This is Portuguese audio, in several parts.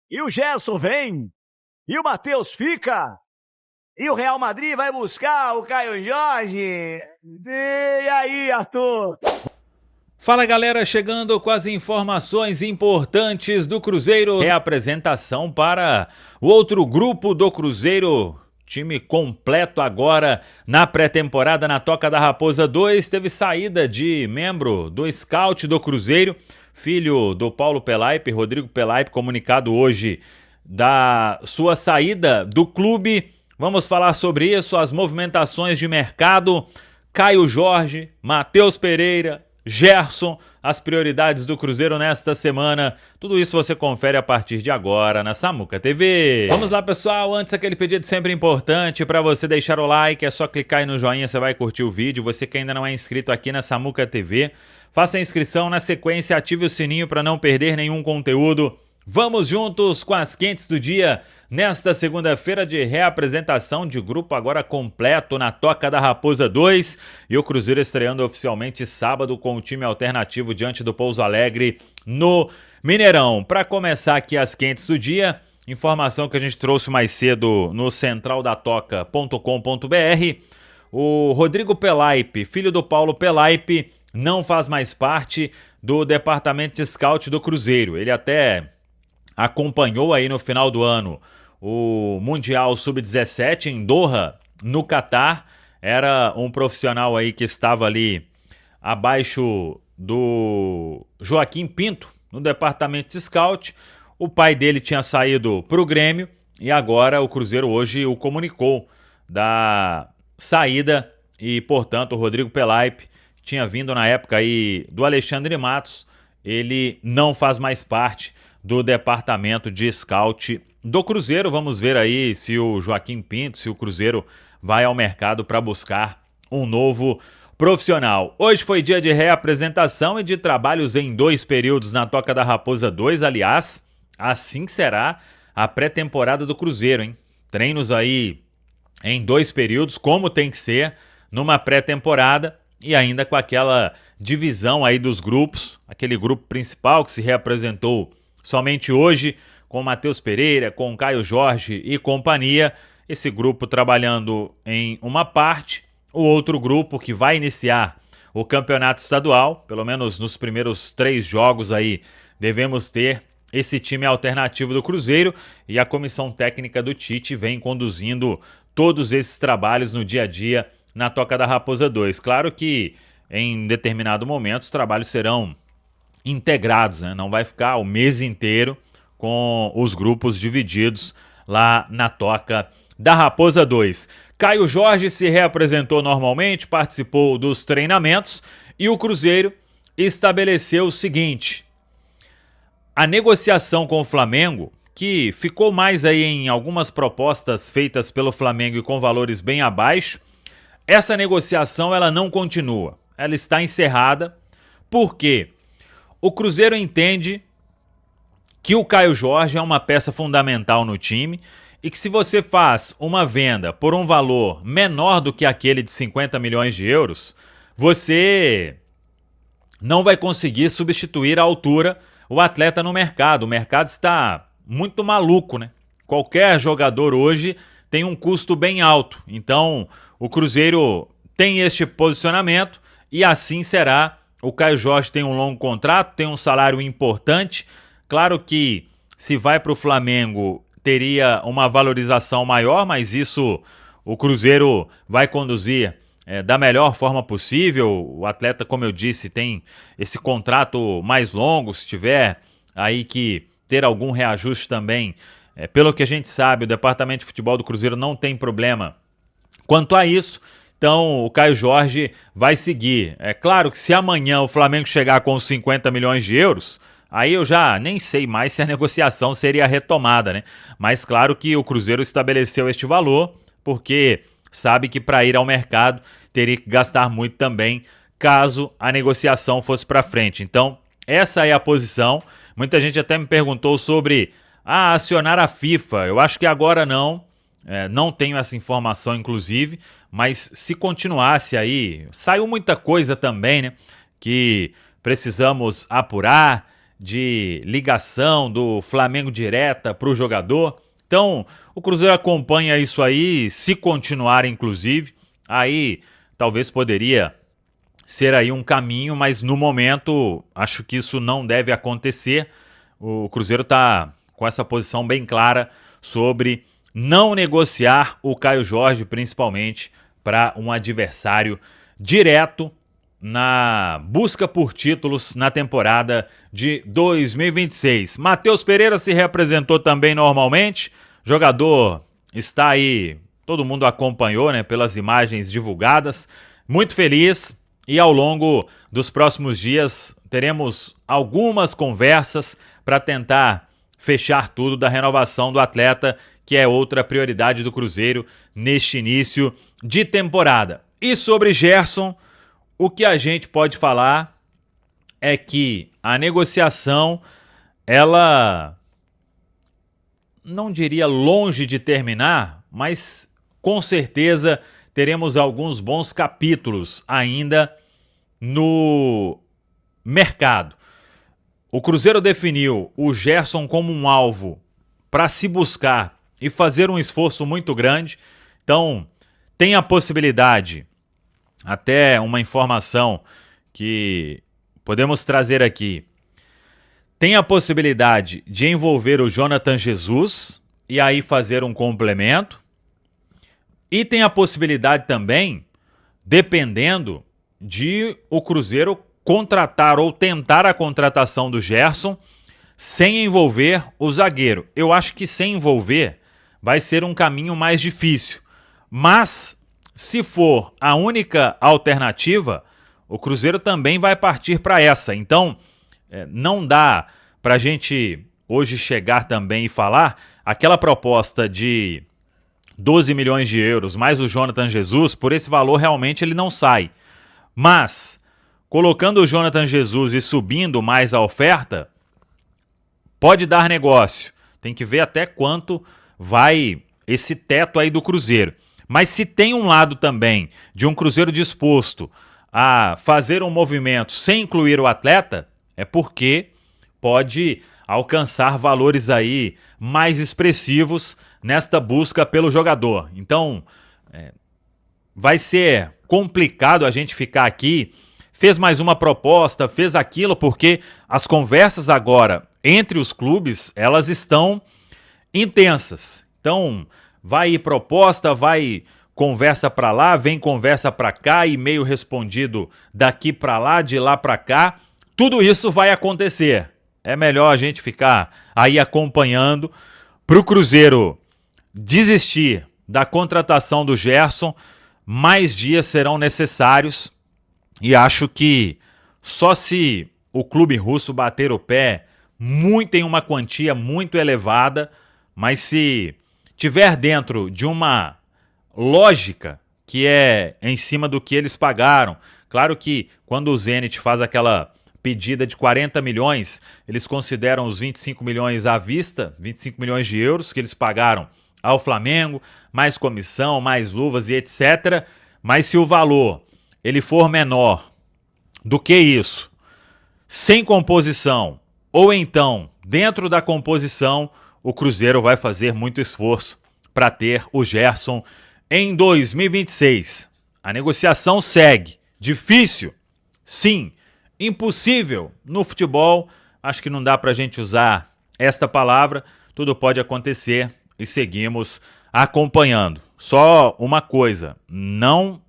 E o Gerson vem. E o Matheus fica. E o Real Madrid vai buscar o Caio Jorge. E aí, Arthur? Fala galera, chegando com as informações importantes do Cruzeiro. Reapresentação para o outro grupo do Cruzeiro. Time completo agora na pré-temporada na Toca da Raposa 2. Teve saída de membro do scout do Cruzeiro, filho do Paulo Pelaipe, Rodrigo Pelaipe, comunicado hoje da sua saída do clube. Vamos falar sobre isso, as movimentações de mercado, Caio Jorge, Matheus Pereira, Gerson, as prioridades do Cruzeiro nesta semana. Tudo isso você confere a partir de agora na Samuca TV. Vamos lá, pessoal. Antes, aquele pedido sempre importante para você deixar o like. É só clicar aí no joinha, você vai curtir o vídeo. Você que ainda não é inscrito aqui na Samuca TV, faça a inscrição. Na sequência, ative o sininho para não perder nenhum conteúdo. Vamos juntos com as quentes do dia, nesta segunda-feira de reapresentação de grupo agora completo na Toca da Raposa 2 e o Cruzeiro estreando oficialmente sábado com o time alternativo diante do Pouso Alegre no Mineirão. Para começar aqui as quentes do dia, informação que a gente trouxe mais cedo no centraldatoca.com.br, o Rodrigo Pelaipe, filho do Paulo Pelaipe, não faz mais parte do departamento de scout do Cruzeiro. Ele até acompanhou aí no final do ano o Mundial Sub-17 em Doha, no Catar. Era um profissional aí que estava ali abaixo do Joaquim Pinto, no departamento de scout. O pai dele tinha saído para o Grêmio e agora o Cruzeiro hoje o comunicou da saída e, portanto, o Rodrigo Pelaipe tinha vindo na época aí do Alexandre Matos. Ele não faz mais parte do departamento de scout do Cruzeiro. Vamos ver aí se o Joaquim Pinto, se o Cruzeiro vai ao mercado para buscar um novo profissional. Hoje foi dia de reapresentação e de trabalhos em 2 períodos na Toca da Raposa 2. Aliás, assim será a pré-temporada do Cruzeiro, hein? Treinos aí em 2 períodos, como tem que ser numa pré-temporada, e ainda com aquela divisão aí dos grupos, aquele grupo principal que se reapresentou somente hoje, com Matheus Pereira, com Caio Jorge e companhia. Esse grupo trabalhando em uma parte, o outro grupo que vai iniciar o campeonato estadual, pelo menos nos primeiros 3 jogos aí, devemos ter esse time alternativo do Cruzeiro, e a comissão técnica do Tite vem conduzindo todos esses trabalhos no dia a dia na Toca da Raposa 2. Claro que em determinado momento os trabalhos serão integrados, né? Não vai ficar o mês inteiro com os grupos divididos lá na Toca da Raposa 2. Caio Jorge se reapresentou normalmente, participou dos treinamentos e o Cruzeiro estabeleceu o seguinte: a negociação com o Flamengo, que ficou mais aí em algumas propostas feitas pelo Flamengo e com valores bem abaixo, essa negociação ela não continua, ela está encerrada. Por quê? O Cruzeiro entende que o Caio Jorge é uma peça fundamental no time e que se você faz uma venda por um valor menor do que aquele de 50 milhões de euros, você não vai conseguir substituir à altura o atleta no mercado. O mercado está muito maluco, né? Qualquer jogador hoje tem um custo bem alto. Então, o Cruzeiro tem este posicionamento e assim será. O Caio Jorge tem um longo contrato, tem um salário importante. Claro que se vai para o Flamengo teria uma valorização maior, mas isso o Cruzeiro vai conduzir da melhor forma possível. O atleta, como eu disse, tem esse contrato mais longo. Se tiver aí que ter algum reajuste também, pelo que a gente sabe, o departamento de futebol do Cruzeiro não tem problema quanto a isso. Então o Caio Jorge vai seguir. É claro que se amanhã o Flamengo chegar com 50 milhões de euros, aí eu já nem sei mais se a negociação seria retomada, né? Mas claro que o Cruzeiro estabeleceu este valor porque sabe que para ir ao mercado teria que gastar muito também caso a negociação fosse para frente. Então essa é a posição. Muita gente até me perguntou sobre acionar a FIFA. Eu acho que agora não. Não tenho essa informação, inclusive, mas se continuasse aí, saiu muita coisa também, né, que precisamos apurar, de ligação do Flamengo direta para o jogador. Então, o Cruzeiro acompanha isso aí, se continuar inclusive, aí talvez poderia ser aí um caminho, mas no momento acho que isso não deve acontecer. O Cruzeiro está com essa posição bem clara sobre não negociar o Caio Jorge, principalmente para um adversário direto na busca por títulos na temporada de 2026. Matheus Pereira se representou também normalmente, jogador está aí, todo mundo acompanhou, né, pelas imagens divulgadas, muito feliz, e ao longo dos próximos dias teremos algumas conversas para tentar fechar tudo da renovação do atleta, que é outra prioridade do Cruzeiro neste início de temporada. E sobre Gerson, o que a gente pode falar é que a negociação, ela não diria longe de terminar, mas com certeza teremos alguns bons capítulos ainda no mercado. O Cruzeiro definiu o Gerson como um alvo para se buscar e fazer um esforço muito grande. Então, tem a possibilidade, até uma informação que podemos trazer aqui, tem a possibilidade de envolver o Jonathan Jesus e aí fazer um complemento. E tem a possibilidade também, dependendo de o Cruzeiro contratar ou tentar a contratação do Gerson sem envolver o zagueiro. Eu acho que sem envolver vai ser um caminho mais difícil. Mas, se for a única alternativa, o Cruzeiro também vai partir para essa. Então, não dá para a gente hoje chegar também e falar aquela proposta de 12 milhões de euros mais o Jonathan Jesus, por esse valor realmente ele não sai. Mas, colocando o Jonathan Jesus e subindo mais a oferta, pode dar negócio. Tem que ver até quanto vai esse teto aí do Cruzeiro. Mas se tem um lado também de um Cruzeiro disposto a fazer um movimento sem incluir o atleta, é porque pode alcançar valores aí mais expressivos nesta busca pelo jogador. Então, vai ser complicado a gente ficar aqui, fez mais uma proposta, fez aquilo, porque as conversas agora entre os clubes, elas estão intensas. Então, vai ir proposta, vai conversa para lá, vem conversa para cá, e-mail respondido daqui para lá, de lá para cá. Tudo isso vai acontecer. É melhor a gente ficar aí acompanhando para o Cruzeiro desistir da contratação do Gerson. Mais dias serão necessários e acho que só se o clube russo bater o pé muito em uma quantia muito elevada, mas se tiver dentro de uma lógica que é em cima do que eles pagaram. Claro que quando o Zenit faz aquela pedida de 40 milhões, eles consideram os 25 milhões à vista, 25 milhões de euros que eles pagaram ao Flamengo, mais comissão, mais luvas e etc. Mas se o valor ele for menor do que isso, sem composição, ou então dentro da composição, o Cruzeiro vai fazer muito esforço para ter o Gerson em 2026. A negociação segue. Difícil? Sim. Impossível? No futebol, acho que não dá para a gente usar esta palavra. Tudo pode acontecer e seguimos acompanhando. Só uma coisa, não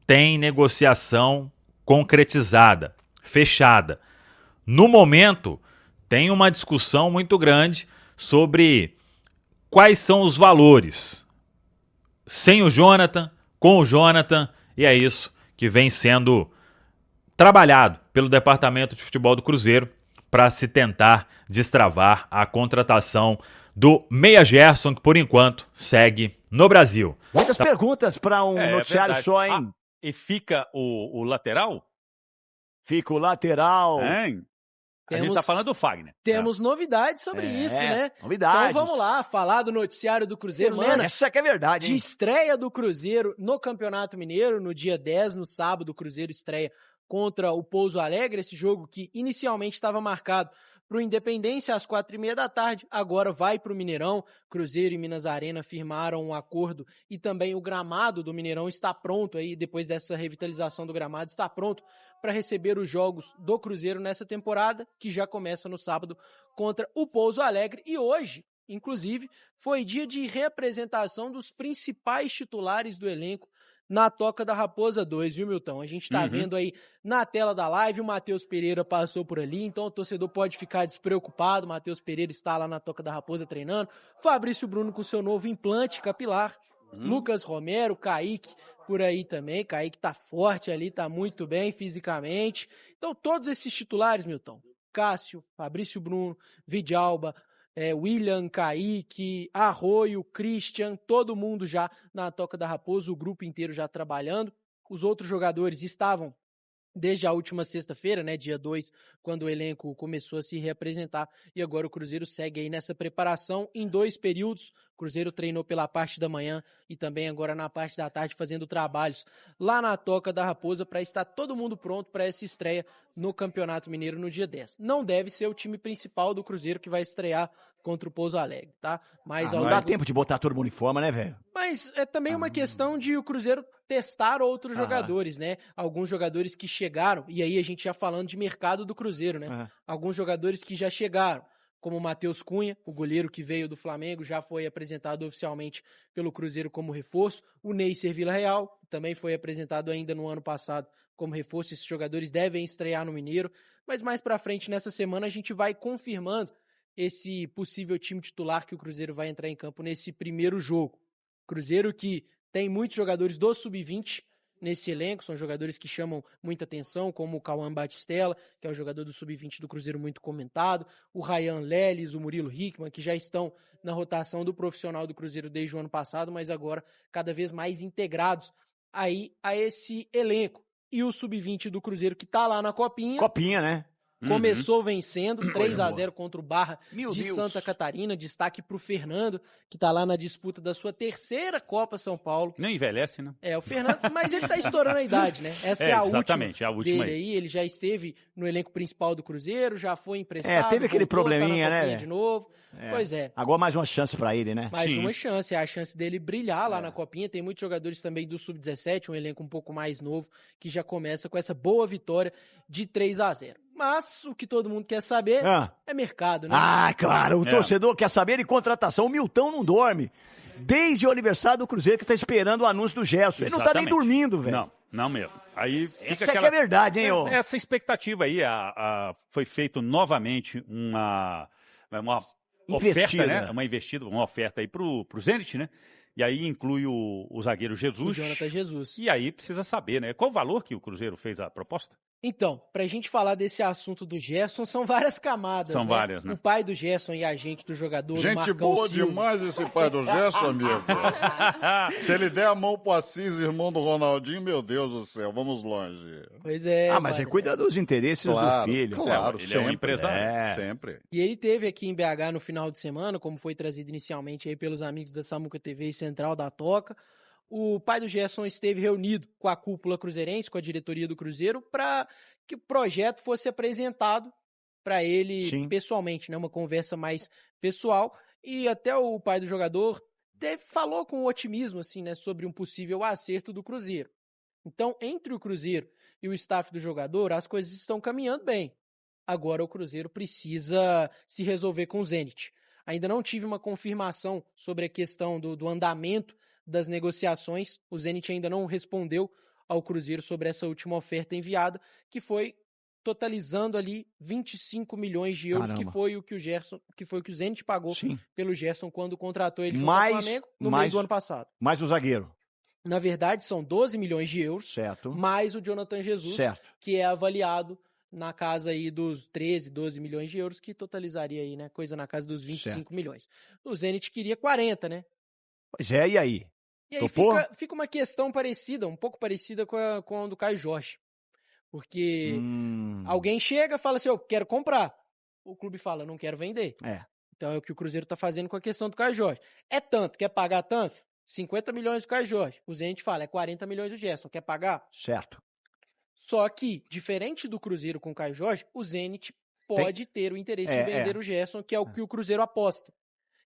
tem negociação concretizada, fechada. No momento, tem uma discussão muito grande sobre quais são os valores. Sem o Jonathan, com o Jonathan, e é isso que vem sendo trabalhado pelo Departamento de Futebol do Cruzeiro para se tentar destravar a contratação do Meia Gerson, que por enquanto segue no Brasil. Muitas perguntas para um noticiário verdade. só, hein? E fica o lateral? Fica o lateral. Hein? A gente tá falando do Fagner. Temos novidades sobre isso, né? Novidades. Então vamos lá, falar do noticiário do Cruzeiro. Semana, essa que é verdade, de hein? estreia do Cruzeiro no Campeonato Mineiro, no dia 10, no sábado, o Cruzeiro estreia contra o Pouso Alegre, esse jogo que inicialmente estava marcado pro Independência às 4h30 da tarde, agora vai pro Mineirão. Cruzeiro e Minas Arena firmaram um acordo e também o gramado do Mineirão está pronto aí, depois dessa revitalização do gramado, está pronto para receber os jogos do Cruzeiro nessa temporada, que já começa no sábado contra o Pouso Alegre. E hoje, inclusive, foi dia de reapresentação dos principais titulares do elenco na Toca da Raposa 2, viu, Milton? A gente tá vendo aí na tela da live, o Matheus Pereira passou por ali, então o torcedor pode ficar despreocupado. O Matheus Pereira está lá na Toca da Raposa treinando. Fabrício Bruno com seu novo implante capilar. Lucas Romero, Kaique por aí também. Kaique tá forte ali, tá muito bem fisicamente. Então todos esses titulares, Milton, Cássio, Fabrício Bruno, Vidalba, William, Kaique, Arroio, Christian, todo mundo já na Toca da Raposa, o grupo inteiro já trabalhando. Os outros jogadores estavam desde a última sexta-feira, né, dia 2, quando o elenco começou a se reapresentar, e agora o Cruzeiro segue aí nessa preparação em 2 períodos. O Cruzeiro treinou pela parte da manhã e também agora na parte da tarde fazendo trabalhos lá na Toca da Raposa para estar todo mundo pronto para essa estreia no Campeonato Mineiro no dia 10. Não deve ser o time principal do Cruzeiro que vai estrear contra o Pouso Alegre, tá? Mas não dá tempo de botar todo mundo em forma, né, velho? Mas é também uma questão de o Cruzeiro testar outros jogadores, né? Alguns jogadores que chegaram, e aí a gente já falando de mercado do Cruzeiro, né? Alguns jogadores que já chegaram, como o Matheus Cunha, o goleiro que veio do Flamengo, já foi apresentado oficialmente pelo Cruzeiro como reforço. O Neisser Villarreal também foi apresentado ainda no ano passado como reforço. Esses jogadores devem estrear no Mineiro, mas mais pra frente nessa semana a gente vai confirmando esse possível time titular que o Cruzeiro vai entrar em campo nesse primeiro jogo. Cruzeiro que tem muitos jogadores do Sub-20 nesse elenco, são jogadores que chamam muita atenção, como o Cauã Batistella, que é o jogador do Sub-20 do Cruzeiro muito comentado, o Ryan Leles, o Murilo Hickman, que já estão na rotação do profissional do Cruzeiro desde o ano passado, mas agora cada vez mais integrados aí a esse elenco. E o Sub-20 do Cruzeiro que tá lá na Copinha. Copinha, né? Começou vencendo 3-0 contra o Barra Meu de Deus. Santa Catarina. Destaque pro Fernando, que tá lá na disputa da sua 3ª Copa São Paulo. Nem envelhece, né? O Fernando, mas ele tá estourando a idade, né? Essa é a exatamente, última, a última dele aí. Ele já esteve no elenco principal do Cruzeiro, já foi emprestado. Teve aquele voltou, probleminha, tá na Copinha né? de novo. Pois é. Agora mais uma chance pra ele, né? Mais Sim. uma chance, é a chance dele brilhar lá na Copinha. Tem muitos jogadores também do Sub-17, um elenco um pouco mais novo, que já começa com essa boa vitória de 3-0. Mas o que todo mundo quer saber é mercado, né? Claro, o torcedor quer saber de contratação. O Milton não dorme. Desde o aniversário do Cruzeiro que tá esperando o anúncio do Gerson. Ele não tá nem Exatamente. dormindo, velho. Não mesmo. Aí fica Isso aqui é verdade, hein, ô? Essa expectativa aí, foi feito novamente uma Investida. oferta, né? Uma oferta aí pro Zenit, né? E aí inclui o zagueiro Jesus. O Jonathan Jesus. E aí precisa saber, né? Qual o valor que o Cruzeiro fez a proposta? Então, pra gente falar desse assunto do Gerson, são várias camadas, São né? várias, né? O pai do Gerson e agente do jogador, o Gente Marcão boa Silva. demais esse pai do Gerson, amigo. Se ele der a mão pro Assis, irmão do Ronaldinho, meu Deus do céu, vamos longe. Pois é. Mas pai. ele cuida dos interesses do filho. Claro, Ele sempre. é um empresário. Sempre. E ele teve aqui em BH no final de semana, como foi trazido inicialmente aí pelos amigos da Samuca TV e Central da Toca. O pai do Gerson esteve reunido com a cúpula cruzeirense, com a diretoria do Cruzeiro, para que o projeto fosse apresentado para ele pessoalmente, né? Uma conversa mais pessoal. E até o pai do jogador falou com otimismo, assim, né? Sobre um possível acerto do Cruzeiro. Então, entre o Cruzeiro e o staff do jogador, as coisas estão caminhando bem. Agora o Cruzeiro precisa se resolver com o Zenit. Ainda não tive uma confirmação sobre a questão do andamento das negociações. O Zenit ainda não respondeu ao Cruzeiro sobre essa última oferta enviada, que foi totalizando ali 25 milhões de euros, que foi o que o Zenit pagou pelo Gerson quando contratou ele junto ao Flamengo no meio do ano passado. Mais o zagueiro. Na verdade, são 12 milhões de euros, Certo. mais o Jonathan Jesus, que é avaliado na casa aí dos 13, 12 milhões de euros, que totalizaria aí, né, coisa na casa dos 25 milhões. O Zenit queria 40, né? Pois é, e aí? E aí fica uma questão parecida, um pouco parecida com a do Caio Jorge. Porque alguém chega e fala assim, eu quero comprar. O clube fala, não quero vender. Então é o que o Cruzeiro tá fazendo com a questão do Caio Jorge. É tanto, quer pagar tanto? 50 milhões do Caio Jorge. O Zenit fala, é 40 milhões do Gerson, quer pagar? Certo. Só que, diferente do Cruzeiro com o Caio Jorge, o Zenit pode ter o interesse de vender o Gerson, que é o que o Cruzeiro aposta.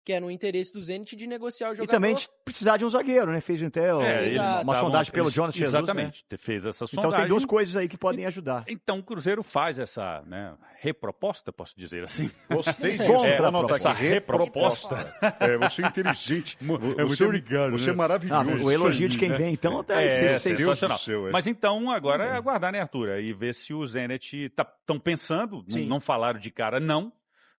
Que é no interesse do Zenit de negociar o jogador. E também precisar de um zagueiro, né? Fez até uma sondagem pelo Jonas Jesus. Exatamente, né? Fez essa Então sondagem. tem duas coisas aí que podem ajudar. Então o Cruzeiro faz essa reproposta, posso dizer assim? Gostei disso. Essa reproposta. Você é inteligente. Muito obrigado. Você é maravilhoso. O elogio de quem vem, então, É sensacional. Mas então, agora é aguardar, né, Arthur? E ver se o Zenit estão pensando, não falaram de cara, não.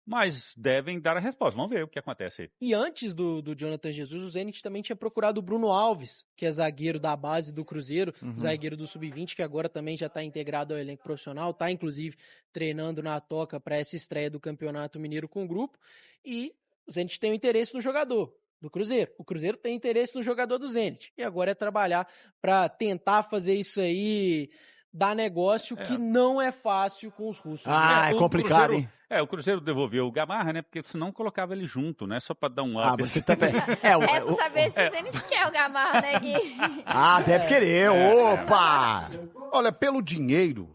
Mas devem dar a resposta. Vamos ver o que acontece aí. E antes do Jonathan Jesus, o Zenit também tinha procurado o Bruno Alves, que é zagueiro da base do Cruzeiro, zagueiro do Sub-20, que agora também já está integrado ao elenco profissional, está inclusive treinando na toca para essa estreia do Campeonato Mineiro com o grupo. E o Zenit tem o interesse no jogador do Cruzeiro. O Cruzeiro tem interesse no jogador do Zenit. E agora é trabalhar para tentar fazer isso aí dar negócio, que não é fácil com os russos. É complicado, hein? O Cruzeiro devolveu o Gamarra, né? Porque senão colocava ele junto, né? Só pra dar um up. Você também. Essa saber se o Zenit quer o Gamarra, né, Gui? Deve querer. Opa! Olha, pelo dinheiro,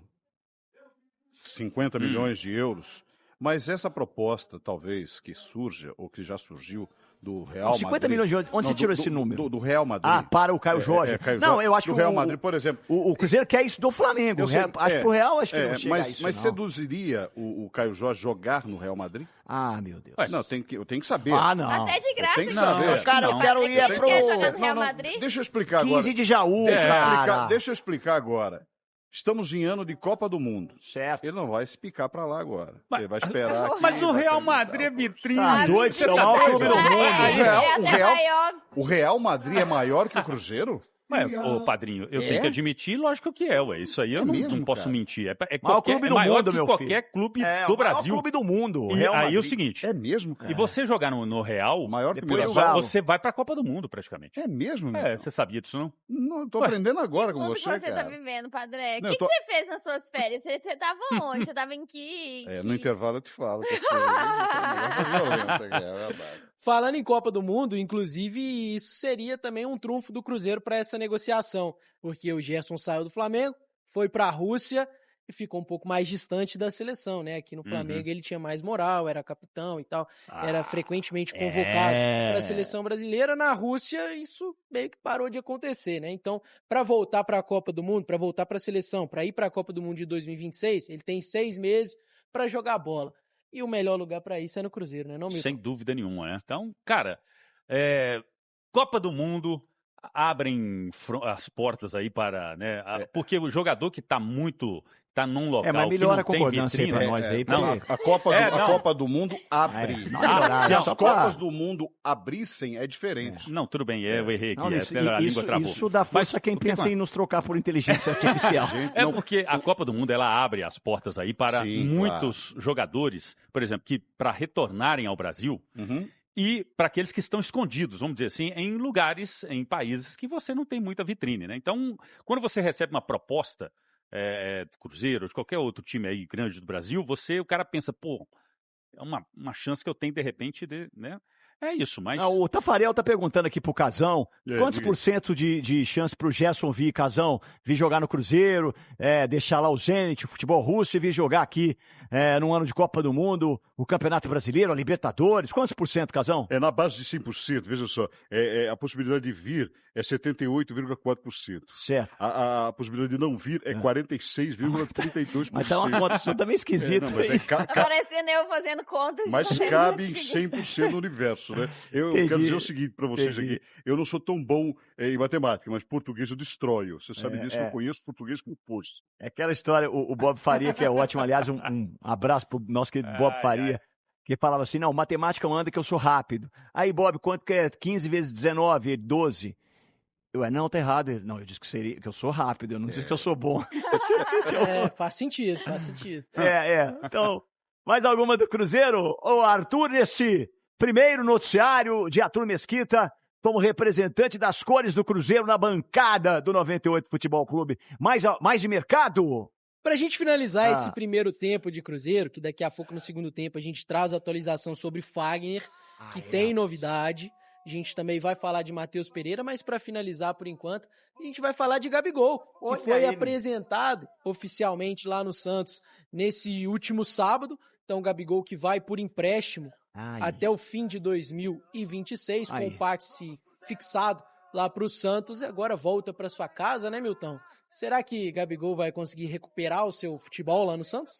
50 milhões de euros, mas essa proposta, talvez, que surja, ou que já surgiu, do Real Madrid... 50 milhões de euros, onde você tirou esse número? Do Real Madrid. Para o Caio Jorge. Caio não, Jorge, eu acho que o Real Madrid, por exemplo... O Cruzeiro quer isso do Flamengo. Acho que pro Real, acho que não chega a isso, mas não. seduziria o Caio Jorge jogar no Real Madrid? Meu Deus. Não, eu tenho que saber. Não. Até de graça. Tem que saber. Cara, eu quero ir Ele quer jogar no Real Madrid? Deixa eu explicar agora. 15 de Jaú, Deixa eu explicar agora. Estamos em ano de Copa do Mundo. Certo. Ele não vai se picar pra lá agora. Ele vai esperar. Mas o Real Madrid é vitrine. Doido, você é o maior clube do mundo. O Real Madrid é maior que o Cruzeiro? Ô, padrinho, eu tenho que admitir, lógico que é, ué. Isso aí eu não posso mentir. Maior clube do mundo, meu filho. Qualquer clube do Brasil. Maior clube do mundo. E aí é o seguinte. É mesmo, cara? E você jogar no Real, maior que depois o do Mirassol. Galo. você vai pra Copa do Mundo, praticamente. É mesmo, meu? Você sabia disso, não? Não, eu tô aprendendo agora com Como você, que você cara. tá vivendo, Padre? O Não, que você fez nas suas férias? Você tava onde? Você tava em que... No intervalo eu te falo. Falando em Copa do Mundo, inclusive, isso seria também um trunfo do Cruzeiro para essa negociação, porque o Gerson saiu do Flamengo, foi para a Rússia e ficou um pouco mais distante da seleção, né? Aqui no Flamengo ele tinha mais moral, era capitão e tal, era frequentemente convocado para a seleção brasileira. Na Rússia, isso meio que parou de acontecer, né? Então, para voltar para a Copa do Mundo, para voltar para a seleção, para ir para a Copa do Mundo de 2026, ele tem 6 meses para jogar bola. E o melhor lugar para isso é no Cruzeiro, né? Não, Milton? Sem dúvida nenhuma, né? Então, cara, Copa do Mundo abrem as portas aí para, né? Porque o jogador que tá num local mas melhora a que não tem concordância aí vitrine, pra nós aí. A Copa do Mundo abre. Se as Copas do Mundo abrissem, é diferente. Não, tudo bem, eu errei aqui. Não, a língua travou. isso dá força a quem pensa em nos trocar por inteligência artificial. Porque a Copa do Mundo, ela abre as portas aí para muitos jogadores, por exemplo, que para retornarem ao Brasil, e para aqueles que estão escondidos, vamos dizer assim, em lugares, em países que você não tem muita vitrine, né? Então, quando você recebe uma proposta do Cruzeiro, de qualquer outro time aí grande do Brasil, o cara pensa, é uma chance que eu tenho de repente, né? É isso, mas... O Tafarel tá perguntando aqui pro Casão, quantos % de chance pro Gerson vir, Casão, vir jogar no Cruzeiro, deixar lá o Zenit, o futebol russo e vir jogar aqui num ano de Copa do Mundo, o Campeonato Brasileiro, a Libertadores, quantos %, Casão? É na base de 100%, veja só, a possibilidade de vir é 78,4%. Certo. A possibilidade de não vir é 46,32%. Mas tá uma conta também esquisita. Aparecendo eu fazendo contas. Mas cabe em 100% no universo, né? Eu quero dizer o seguinte para vocês aqui, eu não sou tão bom em matemática, mas português eu destroio. Você sabe disso, que eu conheço português como posto. É aquela história, o Bob Faria, que é ótimo, aliás, um abraço pro nosso querido Bob Faria, que falava assim, não, matemática anda que eu sou rápido. Aí, Bob, quanto que é 15 vezes 19? 12. Não, tá errado. Não, eu disse que eu sou rápido, eu não disse que eu sou bom. Faz sentido. Então, mais alguma do Cruzeiro? Ô, Arthur, neste primeiro noticiário de Arthur Mesquita, como representante das cores do Cruzeiro na bancada do 98 Futebol Clube. Mais de mercado? Pra gente finalizar esse primeiro tempo de Cruzeiro, que daqui a pouco no segundo tempo a gente traz a atualização sobre Fagner, que tem novidade. A gente também vai falar de Matheus Pereira, mas para finalizar por enquanto, a gente vai falar de Gabigol, que foi apresentado oficialmente lá no Santos nesse último sábado. Então, o Gabigol que vai por empréstimo até o fim de 2026, com o passe fixado lá para o Santos, e agora volta para sua casa, né, Milton? Será que Gabigol vai conseguir recuperar o seu futebol lá no Santos?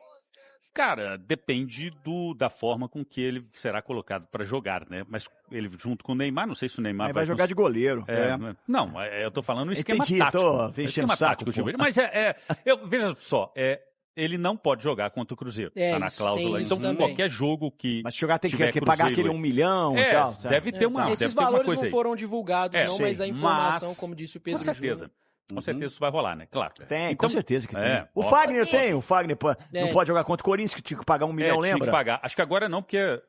Cara, depende da forma com que ele será colocado para jogar, né? Mas ele junto com o Neymar, não sei se o Neymar vai jogar de goleiro. Não, eu tô falando um esquema tático. Esquema tático, mas veja só, ele não pode jogar contra o Cruzeiro. Tá na cláusula. Então, qualquer jogo que. Mas jogar tem que pagar aquele 1 milhão e tal. Deve ter uma Esses valores não foram divulgados, não, mas a informação, como disse o Pedro. Com certeza. Com certeza isso vai rolar, né? Claro. Tem, com certeza que tem. O Fagner tem. O Fagner não pode jogar contra o Corinthians, que tinha que pagar 1 milhão, lembra? Tinha que pagar. Acho que agora não, porque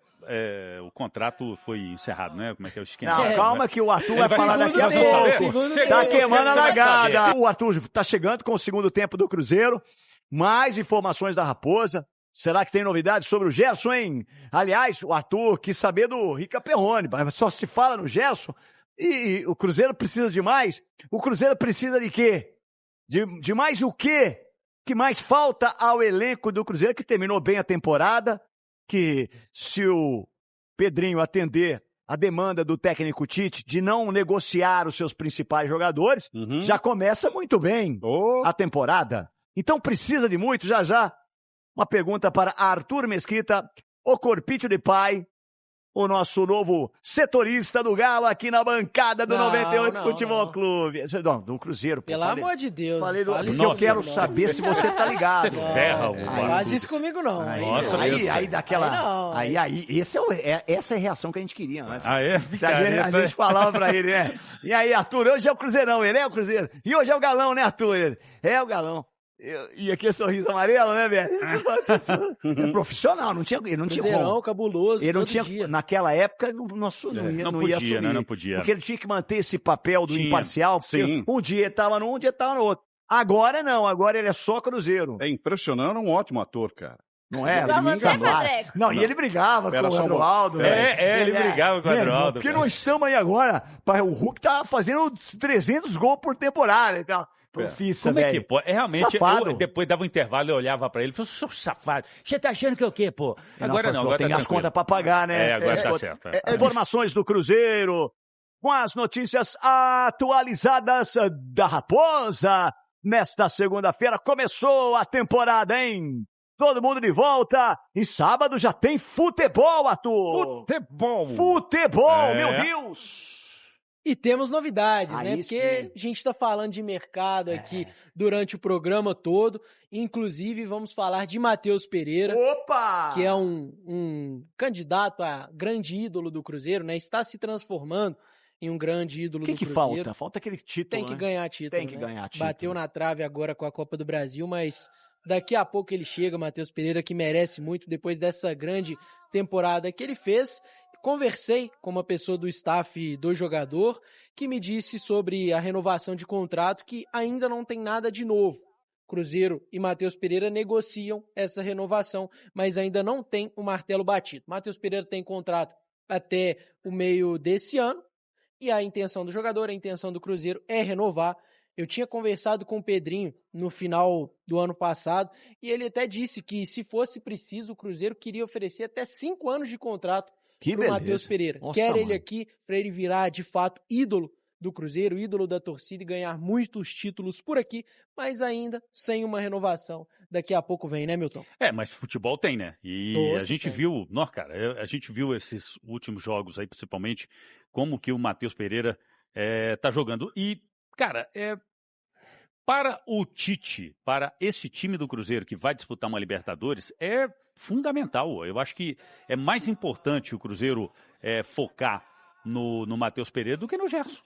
o contrato foi encerrado, né? Como é que é o esquema? Não, calma que o Arthur vai falar daqui a pouco. Tá queimando a largada. O Arthur tá chegando com o segundo tempo do Cruzeiro. Mais informações da Raposa. Será que tem novidades sobre o Gerson, hein? Aliás, o Arthur quis saber do Rica Perrone, mas só se fala no Gerson. E o Cruzeiro precisa de mais? O Cruzeiro precisa de quê? De mais o quê? Que mais falta ao elenco do Cruzeiro, que terminou bem a temporada, que se o Pedrinho atender a demanda do técnico Tite de não negociar os seus principais jogadores, já começa muito bem a temporada. Então precisa de muito, já. Uma pergunta para Arthur Mesquita, o Corpite de Pai, o nosso novo setorista do Galo aqui na bancada do 98 Futebol Clube. Não, do Cruzeiro. Pelo amor de Deus. Porque eu quero saber se você tá ligado. Você ferra o faz isso comigo não. Essa é a reação que a gente queria antes. A gente falava pra ele, né? E aí, Arthur, hoje é o Cruzeirão, ele é o Cruzeiro. E hoje é o Galão, né, Arthur? Ele é o Galão. E aquele sorriso amarelo, né, velho? É profissional, ele não tinha como. Cabuloso, ele não todo tinha, dia. Naquela época, não ia assumir. Não podia. Porque ele tinha que manter esse papel do imparcial, porque um dia ele tava num, um dia ele tava no outro. Agora não, agora ele é só Cruzeiro. É impressionante, um ótimo ator, cara. Não é? Igual você, Fedreco. Não, e ele brigava com o Adroaldo. Ele brigava com o Adroaldo. Porque nós estamos aí agora, o Hulk tá fazendo 300 gols por temporada e tal. Profissa, como é que, pô? Realmente, depois dava um intervalo, eu olhava pra ele e falava, seu safado, você tá achando que é o quê, pô? Agora tem as contas pra pagar, né? Agora tá certo. Informações do Cruzeiro, com as notícias atualizadas da Raposa. Nesta segunda-feira começou a temporada, hein? Todo mundo de volta. E sábado já tem futebol, Arthur. Futebol, meu Deus. E temos novidades, aí né? Porque a gente está falando de mercado aqui durante o programa todo. Inclusive, vamos falar de Matheus Pereira. Opa! Que é um candidato a grande ídolo do Cruzeiro, né? Está se transformando em um grande ídolo do Cruzeiro. O que falta? Falta aquele título, Tem que ganhar título, Tem que ganhar título. Bateu na trave agora com a Copa do Brasil, mas daqui a pouco ele chega, Matheus Pereira, que merece muito depois dessa grande temporada que ele fez. Conversei com uma pessoa do staff do jogador que me disse sobre a renovação de contrato, que ainda não tem nada de novo. Cruzeiro e Matheus Pereira negociam essa renovação, mas ainda não tem o martelo batido. Matheus Pereira tem contrato até o meio desse ano e a intenção do jogador, a intenção do Cruzeiro é renovar. Eu tinha conversado com o Pedrinho no final do ano passado e ele até disse que, se fosse preciso, o Cruzeiro queria oferecer até 5 anos de contrato para o Matheus Pereira. Nossa, quer ele aqui para ele virar, de fato, ídolo do Cruzeiro, ídolo da torcida e ganhar muitos títulos por aqui, mas ainda sem uma renovação. Daqui a pouco vem, né, Milton? Mas futebol tem, né? E a gente viu, a gente viu esses últimos jogos aí, principalmente, como que o Matheus Pereira tá jogando. E, cara, para o Tite, para esse time do Cruzeiro que vai disputar uma Libertadores, é fundamental. Eu acho que é mais importante o Cruzeiro focar no Matheus Pereira do que no Gerson.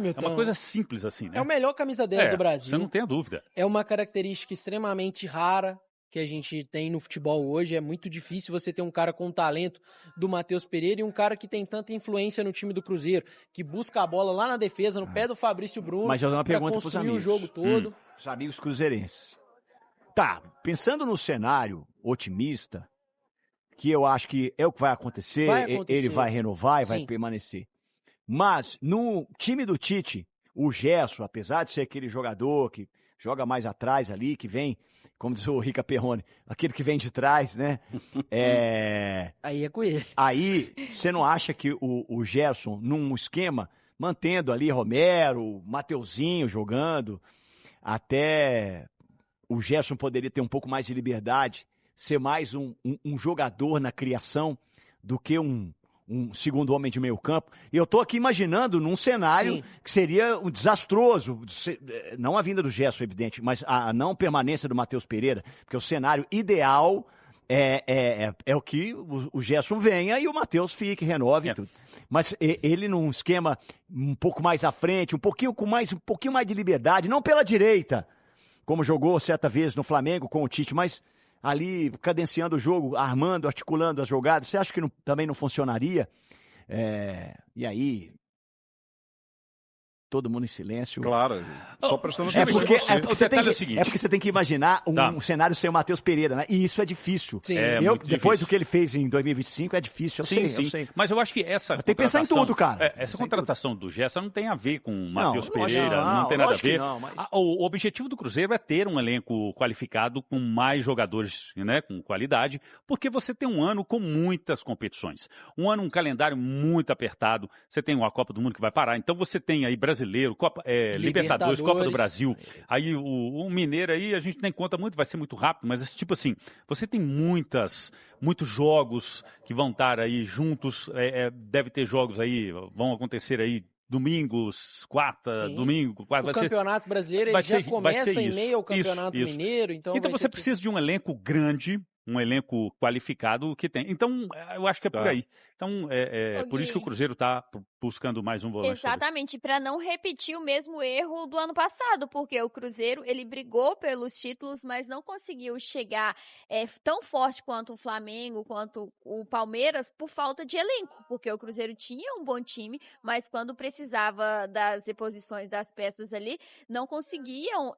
Milton, é uma coisa simples assim, né? É o melhor camisa 10 do Brasil. Você não tem a dúvida. É uma característica extremamente rara que a gente tem no futebol hoje. É muito difícil você ter um cara com o talento do Matheus Pereira e um cara que tem tanta influência no time do Cruzeiro, que busca a bola lá na defesa, no pé do Fabrício Bruno, para construir o jogo todo. Os amigos cruzeirenses. Tá, pensando no cenário otimista, que eu acho que é o que vai acontecer. Ele vai renovar e vai permanecer. Mas no time do Tite, o Gerson, apesar de ser aquele jogador que joga mais atrás ali, que vem, como diz o Rica Perrone, aquele que vem de trás, né? Aí é com ele. Aí, você não acha que o Gerson, num esquema, mantendo ali Romero, Mateuzinho jogando, até o Gerson poderia ter um pouco mais de liberdade, ser mais um jogador na criação do que um segundo homem de meio campo. E eu tô aqui imaginando num cenário Sim. que seria um desastroso, não a vinda do Gerson, evidente, mas a não permanência do Matheus Pereira, porque o cenário ideal é o que o Gerson venha e o Matheus fique, renove e tudo. Mas ele num esquema um pouco mais à frente, um pouquinho mais de liberdade, não pela direita, como jogou certa vez no Flamengo com o Tite, mas ali cadenciando o jogo, armando, articulando as jogadas. Você acha que também não funcionaria? E aí, todo mundo em silêncio. Claro, só prestando É porque seguinte. você tem que imaginar um cenário sem o Matheus Pereira, né? E isso é difícil. Sim. Depois do que ele fez em 2025, é difícil. Eu sei. Mas eu acho que essa Tem que pensar em tudo, cara. Essa contratação do Gerson não tem a ver com o Matheus lógico Pereira, não tem nada a ver. Não, mas... O objetivo do Cruzeiro é ter um elenco qualificado com mais jogadores, né, com qualidade, porque você tem um ano com muitas competições. Um calendário muito apertado. Você tem uma Copa do Mundo que vai parar. Então você tem aí Brasileiro, Libertadores, Copa do Brasil. Aí o Mineiro aí a gente nem conta muito, vai ser muito rápido, mas tipo assim, você tem muitos jogos que vão estar aí juntos, deve ter jogos aí, vão acontecer aí domingos, domingo, quarta. O Campeonato Brasileiro ele já começa em meio ao Campeonato Mineiro. Então você precisa de um elenco grande, um elenco qualificado que tem. Então, eu acho que é por aí. Então, por isso que o Cruzeiro está buscando mais um volante. Exatamente, para não repetir o mesmo erro do ano passado, porque o Cruzeiro, ele brigou pelos títulos, mas não conseguiu chegar tão forte quanto o Flamengo, quanto o Palmeiras, por falta de elenco, porque o Cruzeiro tinha um bom time, mas quando precisava das reposições das peças ali, não conseguiam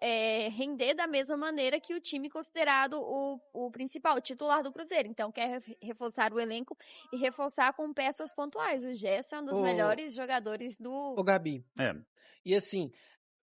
render da mesma maneira que o time considerado o principal, o titular do Cruzeiro. Então, quer reforçar o elenco e reforçar com peças pontuais. O Gerson é um dos melhores jogadores do... Ô, Gabi. E assim,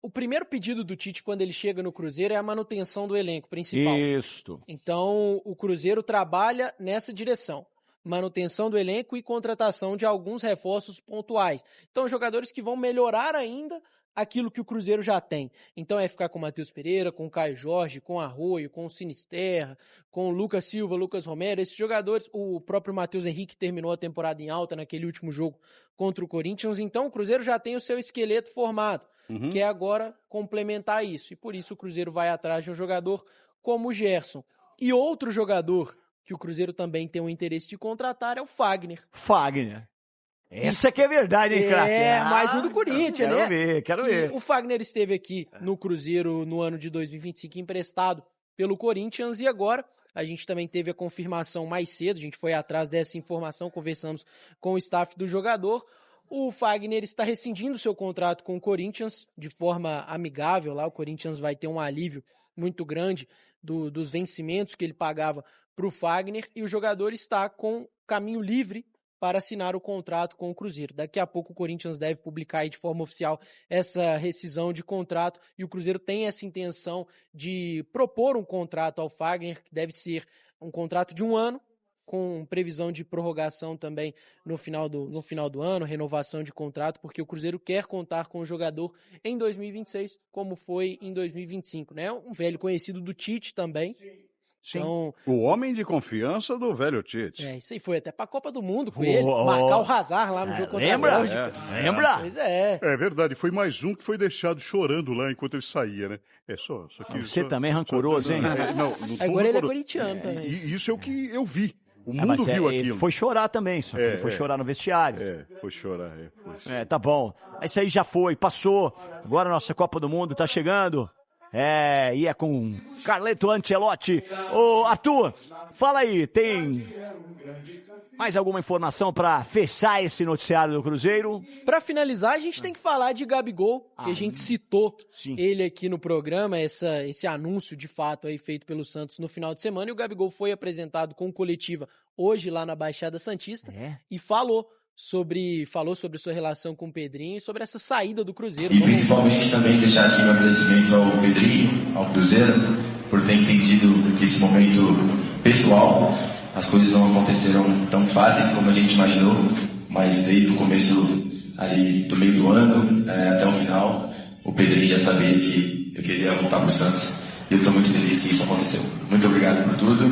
o primeiro pedido do Tite quando ele chega no Cruzeiro é a manutenção do elenco principal. Isso. Então, o Cruzeiro trabalha nessa direção. Manutenção do elenco e contratação de alguns reforços pontuais. Então, jogadores que vão melhorar ainda aquilo que o Cruzeiro já tem. Então é ficar com o Matheus Pereira, com o Caio Jorge, com o Arroio, com o Sinisterra, com o Lucas Silva, Lucas Romero, esses jogadores, o próprio Matheus Henrique terminou a temporada em alta naquele último jogo contra o Corinthians, então o Cruzeiro já tem o seu esqueleto formado, que é agora complementar isso, e por isso o Cruzeiro vai atrás de um jogador como o Gerson. E outro jogador que o Cruzeiro também tem um interesse de contratar é o Fagner. Essa que é verdade, hein, craque? Mais um do Corinthians, né? Quero ver. O Fagner esteve aqui no Cruzeiro no ano de 2025 emprestado pelo Corinthians e agora a gente também teve a confirmação mais cedo, a gente foi atrás dessa informação, conversamos com o staff do jogador. O Fagner está rescindindo seu contrato com o Corinthians de forma amigável lá, o Corinthians vai ter um alívio muito grande dos vencimentos que ele pagava para o Fagner e o jogador está com caminho livre para assinar o contrato com o Cruzeiro. Daqui a pouco o Corinthians deve publicar aí de forma oficial essa rescisão de contrato e o Cruzeiro tem essa intenção de propor um contrato ao Fagner, que deve ser um contrato de 1 ano, com previsão de prorrogação também no final do ano, renovação de contrato, porque o Cruzeiro quer contar com o jogador em 2026, como foi em 2025, né? Um velho conhecido do Tite também. Sim. Então, o homem de confiança do velho Tite. Isso aí foi até pra Copa do Mundo com ele, marcar o Hazard lá no jogo contra a Bélgica. Lembra? Pois é. É verdade, foi mais um que foi deixado chorando lá enquanto ele saía, né? Você também é rancoroso, hein? Não agora ele é corintiano também. Isso é o que eu vi. O mundo viu aquilo. Ele foi chorar também, só que ele foi chorar no vestiário. Foi chorar. Tá bom. Isso aí já foi, passou. Agora a nossa Copa do Mundo tá chegando. E é com Carleto Ancelotti. Ô, Arthur, fala aí, tem mais alguma informação para fechar esse noticiário do Cruzeiro? Para finalizar, a gente tem que falar de Gabigol, que a gente citou ele aqui no programa, esse anúncio de fato aí feito pelo Santos no final de semana, e o Gabigol foi apresentado com coletiva hoje lá na Baixada Santista e falou falou sobre sua relação com o Pedrinho e sobre essa saída do Cruzeiro. E principalmente também deixar aqui meu agradecimento ao Pedrinho, ao Cruzeiro, por ter entendido que esse momento pessoal, as coisas não aconteceram tão fáceis como a gente imaginou, mas desde o começo ali do meio do ano até o final, o Pedrinho já sabia que eu queria voltar para o Santos. E eu estou muito feliz que isso aconteceu. Muito obrigado por tudo.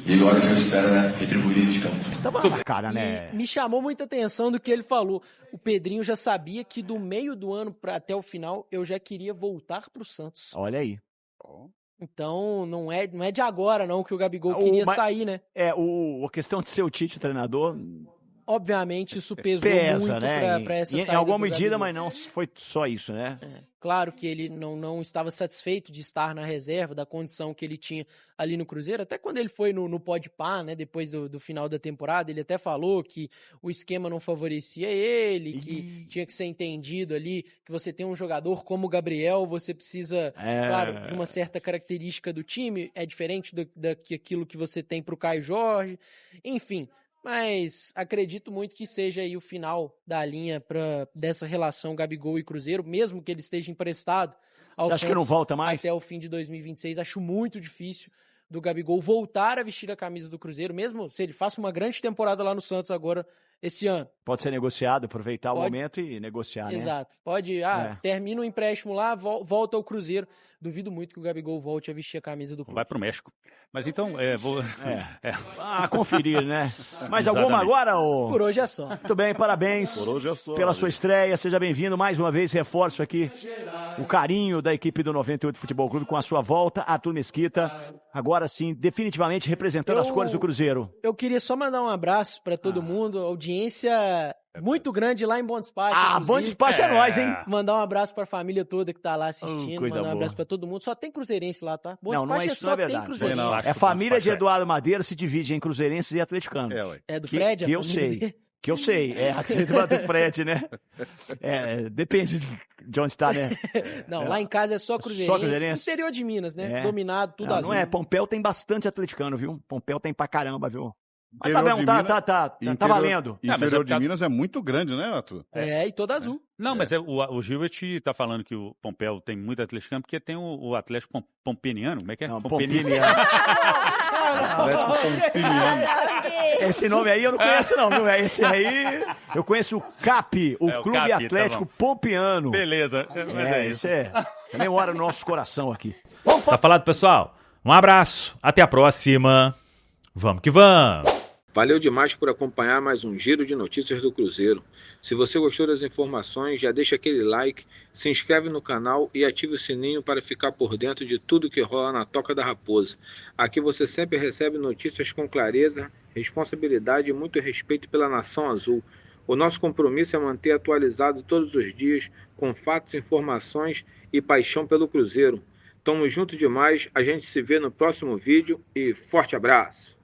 E agora que eu espero retribuir dentro de campo. Cara, né? Me chamou muita atenção do que ele falou. O Pedrinho já sabia que do meio do ano até o final eu já queria voltar pro Santos. Olha aí. Então não é de agora não que o Gabigol queria sair, né? A questão de ser o Tite o treinador... Obviamente isso pesou muito, né? Pra essa saída. Em alguma medida, Gabigol. mas não foi só isso, né? Claro que ele não estava satisfeito de estar na reserva, da condição que ele tinha ali no Cruzeiro. Até quando ele foi no Podpah, né, depois do final da temporada, ele até falou que o esquema não favorecia ele, que tinha que ser entendido ali, que você tem um jogador como o Gabriel, você precisa, claro, de uma certa característica do time, é diferente daquilo que você tem para o Caio Jorge, enfim... Mas acredito muito que seja aí o final da linha dessa relação Gabigol e Cruzeiro, mesmo que ele esteja emprestado ao Santos. Você acha que não volta mais? Até o fim de 2026. Acho muito difícil do Gabigol voltar a vestir a camisa do Cruzeiro, mesmo se ele faça uma grande temporada lá no Santos agora esse ano. Pode ser negociado, aproveitar o momento e negociar, né? Exato. Pode, termina o empréstimo lá, volta ao Cruzeiro. Duvido muito que o Gabigol volte a vestir a camisa do clube. Vai pro México. Mas então, vou... conferir, né? Mais alguma agora? Por hoje é só. Muito bem, parabéns pela sua estreia. Seja bem-vindo mais uma vez. Reforço aqui o carinho da equipe do 98 Futebol Clube com a sua volta, Arthur Mesquita. Agora sim, definitivamente representando as cores do Cruzeiro. Eu queria só mandar um abraço para todo mundo, audiência muito grande lá em Bom Despacho. Bom Despacho é nóis, hein? Mandar um abraço pra família toda que tá lá assistindo, coisa mandar um boa. abraço pra todo mundo. Só tem cruzeirense lá, tá? Bom Não Despacho é isso, só não é tem verdade. cruzeirense. É família de Eduardo Madeira, se divide em cruzeirenses e atleticanos. É do Fred? Que eu sei. Que eu sei, a do Fred, né? Depende de onde está, né? Não, lá em casa é só cruzeirense. Interior de Minas, né? Dominado, tudo azul. Não é, Pompéu tem bastante atleticano, viu? Pompéu tem pra caramba, viu? Mas tá valendo. Interior de Minas é muito grande, né, Arthur? E toda azul. Não, mas o Gilbert tá falando que o Pompéu tem muito atleticano, porque tem o Atlético Pompeniano, como é que é? Não, Pompeniano. Esse nome aí eu não conheço não, viu? Esse aí, eu conheço o CAP, o Clube CAP, Atlético Pompeano. Beleza, mas isso. Também mora no nosso coração aqui. Tá falado, pessoal? Um abraço, até a próxima. Vamos que vamos! Valeu demais por acompanhar mais um Giro de Notícias do Cruzeiro. Se você gostou das informações, já deixa aquele like, se inscreve no canal e ative o sininho para ficar por dentro de tudo que rola na Toca da Raposa. Aqui você sempre recebe notícias com clareza, responsabilidade e muito respeito pela Nação Azul. O nosso compromisso é manter atualizado todos os dias, com fatos, informações e paixão pelo Cruzeiro. Tamo junto demais, a gente se vê no próximo vídeo e forte abraço!